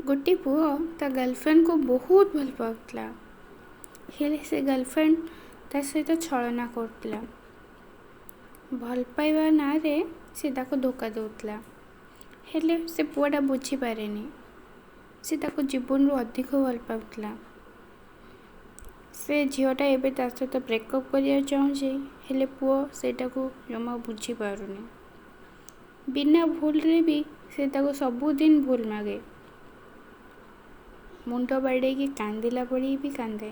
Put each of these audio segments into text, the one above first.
गोटे पुओ ता गर्लफ्रेंड को बहुत भल पाउला हेले से गर्लफ्रेंड ता सहित छलना करतला। भल पाइबा ना रे से ताको धोखा दउतला हेले से पुआटा बुझी पारेनी। से ताको जीवन रु अधिक भल पाउतला। से झीलटा एबे ता सहित ब्रेकअप करिया चाहूचे हेले पुओ सेटा को जमा बुझी पारुनी। बिना भूल रे भी से ताको सबुदिन भूल मागे। मुंड बाड़े की कांदिला पड़ी भी कांदे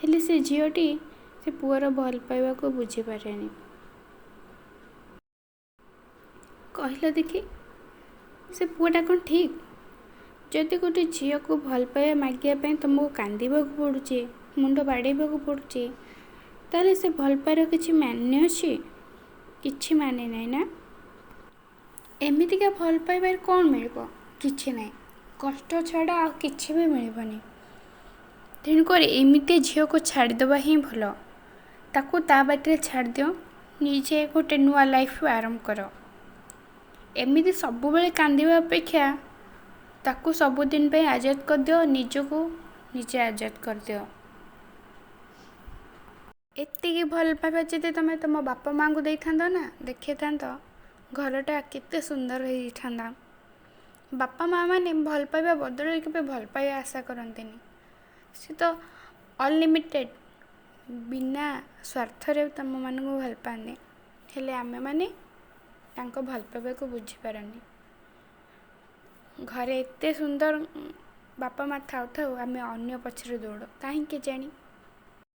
हेले से झीलटी से पुअर भल पाइबा को बुझी पारेनी। कहला देखी से पुआटा कौन ठीक? जदि गोटे झील को भल पाइबा मागिया तुमको कांदा पड़ुचे मुंड बाड़ेबा पड़ुचे ताले से भल पाइबार किछि मान्य अछि? किछि माने नहीं ना। एमितिका भल पाइबार कौन मिलिबो? किछि नहीं। कष्ट छड़ा आ किछि भी मिलिबनी। तेणुक एमितिया झील को छाड़देवा ही भल। ताकू ता बाटे छाड़ दियो निजे गोटे नुआ लाइफ आरंभ कर। एमिति सबु बेले कांदिबा अपेक्षा ताकू सबुदिन पे आजाद कर दियो। निजको निजे आजाद कर दियो। एतिकी भल पाइबा जदि तमे तुम बापा माँ को देइथांदो ना देखिथांदो घरटा केते सुंदर होई थांदा। बापा माँ माने भल पाइबा बदल के भल पाइबा आशा करंतिनी। से तो अनलिमिटेड बिना स्वार्थ रे तुम मान को भल पाने हेले आमे माने तांको भल पाइबा को बुझी पारनी। घरे एते सुंदर बापा माँ थाउ थाउ आमे अन्य पछरे दौड़ काहे के जानी।